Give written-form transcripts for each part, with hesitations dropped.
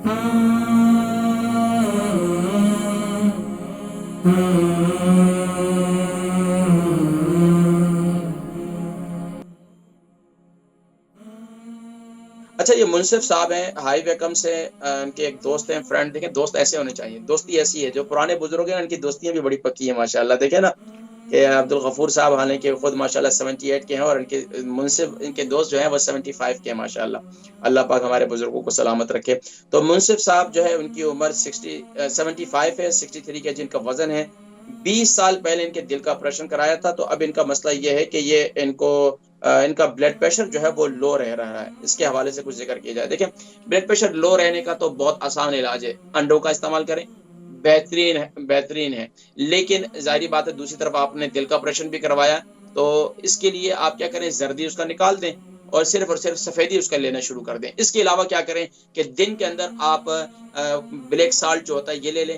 اچھا یہ منصف صاحب ہیں ہائی ویکم سے، ان کے ایک دوست ہیں، فرینڈ. دیکھیں دوست ایسے ہونے چاہیے، دوستی ایسی ہے، جو پرانے بزرگ ہیں ان کی دوستیاں بھی بڑی پکی ہیں ماشاءاللہ. دیکھیں نا کہ عبد الغفور صاحب حالانکہ خود ماشاءاللہ 78 کے ہیں، اور ان کے منصف ان کے دوست جو ہیں وہ 75 کے ہیں ماشاءاللہ. اللہ پاک ہمارے بزرگوں کو سلامت رکھے. تو منصف صاحب جو ہے ان کی عمر 75 ہے، 63 کے جن کا وزن ہے. 20 سال پہلے ان کے دل کا آپریشن کرایا تھا. تو اب ان کا مسئلہ یہ ہے کہ یہ ان کا بلڈ پریشر جو ہے وہ لو رہ رہا ہے. اس کے حوالے سے کچھ ذکر کیا جائے. دیکھیں بلڈ پریشر لو رہنے کا تو بہت آسان علاج ہے، انڈوں کا استعمال کریں، بہترین ہے. لیکن ظاہری بات ہے دوسری طرف آپ نے دل کا آپریشن بھی کروایا، تو اس کے لیے آپ کیا کریں، زردی اس کا نکال دیں اور صرف سفیدی اس کا لینا شروع کر دیں. اس کے علاوہ کیا کریں کہ دن کے اندر آپ بلیک سالٹ جو ہوتا ہے یہ لے لیں،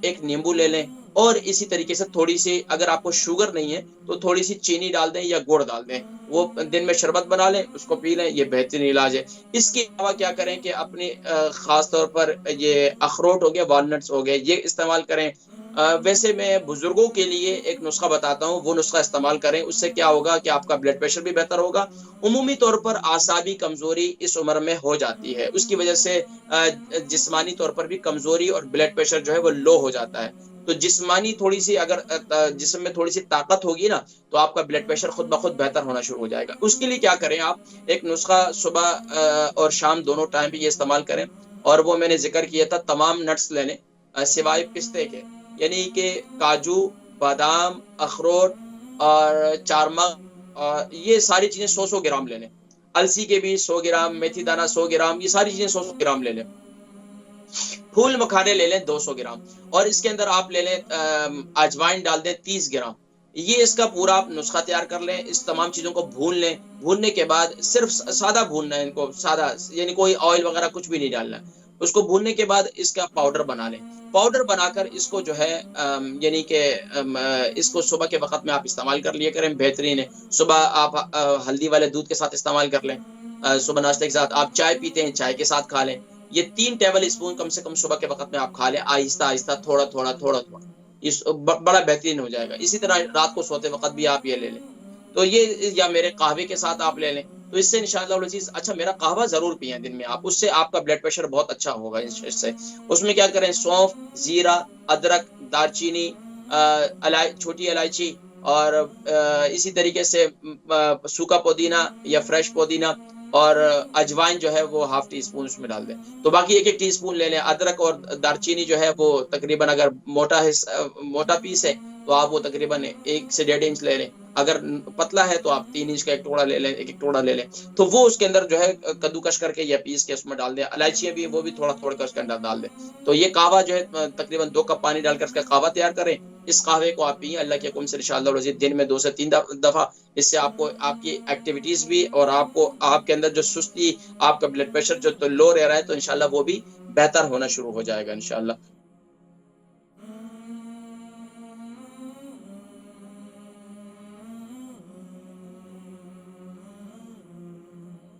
ایک نیمبو لے لیں، اور اسی طریقے سے تھوڑی سی اگر آپ کو شوگر نہیں ہے تو تھوڑی سی چینی ڈال دیں یا گڑ ڈال دیں، وہ دن میں شربت بنا لیں، اس کو پی لیں. یہ بہترین علاج ہے. اس کے علاوہ کیا کریں کہ اپنے خاص طور پر یہ اخروٹ ہو گیا، والنٹس ہو گئے، یہ استعمال کریں. ویسے میں بزرگوں کے لیے ایک نسخہ بتاتا ہوں، وہ نسخہ استعمال کریں. اس سے کیا ہوگا کہ آپ کا بلڈ پریشر بھی بہتر ہوگا. عمومی طور پر اعصابی کمزوری اس عمر میں ہو جاتی ہے، اس کی وجہ سے جسمانی طور پر بھی کمزوری اور بلڈ پریشر جو ہے وہ لو ہو جاتا ہے. تو جسمانی تھوڑی سی اگر جسم میں تھوڑی سی طاقت ہوگی نا تو آپ کا بلڈ پریشر خود بخود بہتر ہونا شروع ہو جائے گا. اس کے لیے کیا کریں، آپ ایک نسخہ صبح اور شام دونوں ٹائم بھی یہ استعمال کریں. اور وہ میں نے ذکر کیا تھا تمام نٹس لینے سوائے پستے کے، یعنی کہ کاجو، بادام، اخروٹ اور چارمغ، اور یہ ساری چیزیں 100 گرام لے لیں. السی کے بھی 100 گرام، میتھی دانہ 100 گرام، یہ ساری چیزیں 100 گرام لے لیں. پھول مکھانے لے لیں 200 گرام، اور اس کے اندر آپ لے لیں اجوائن ڈال دیں 30 گرام. یہ اس کا پورا آپ نسخہ تیار کر لیں. اس تمام چیزوں کو بھون لیں. بھوننے کے بعد صرف سادہ بھوننا ہے ان کو، سادہ، یعنی کوئی آئل وغیرہ کچھ بھی نہیں ڈالنا. اس کو بھوننے کے بعد اس کا پاؤڈر بنا لیں. پاؤڈر بنا کر اس کو جو ہے یعنی کہ اس کو صبح کے وقت میں آپ استعمال کر لیا کریں. بہترین ہے. صبح آپ ہلدی والے دودھ کے ساتھ استعمال کر لیں. صبح ناشتے کے ساتھ آپ چائے پیتے ہیں، چائے کے ساتھ کھا لیں. یہ 3 ٹیبل اسپون کم سے کم صبح کے وقت میں آپ کھا لیں، آہستہ آہستہ، تھوڑا تھوڑا تھوڑا تھوڑا. بڑا بہترین ہو جائے گا. اسی طرح رات کو سوتے وقت بھی آپ یہ لے لیں. تو یہ یا میرے قہوے کے ساتھ آپ لے لیں. تو اس سے انشاءاللہ العزیز، اچھا میرا قہوہ ضرور پئیں دن میں آپ، اس سے آپ کا بلڈ پریشر بہت اچھا ہوگا. اس سے اس میں کیا کریں، سونف، زیرہ، ادرک، دار چینی، چھوٹی الائچی، اور اسی طریقے سے سوکھا پودینہ یا فریش پودینہ، اور اجوائن جو ہے وہ ½ ٹی اسپون اس میں ڈال دیں. تو باقی 1 ٹی اسپون لے لیں. ادرک اور دار چینی جو ہے وہ تقریباً اگر موٹا پیس ہے تو آپ وہ تقریباً 1 سے 1.5 انچ لے لیں. اگر پتلا ہے تو آپ 3 انچ کا ایک ٹکڑا لے لیں، ایک ٹکڑا لے لیں. تو وہ اس کے اندر جو ہے کدوکش کر کے یا پیس کے اس میں ڈال دیں. الائچیاں بھی وہ بھی تھوڑا تھوڑا کر اس کے اندر ڈال دیں. تو یہ قہوہ جو ہے تقریباً 2 کپ پانی ڈال کر اس کا قہوہ تیار کریں. اس قہوے کو آپ پئیں اللہ کے حکم سے انشاءاللہ العزیز دن میں 2 سے 3 دفعہ. اس سے آپ کو آپ کی ایکٹیویٹیز بھی، اور آپ کے اندر جو سستی، آپ کا بلڈ پریشر جو لو رہ رہا ہے، تو انشاءاللہ وہ بھی بہتر ہونا شروع ہو جائے گا انشاءاللہ.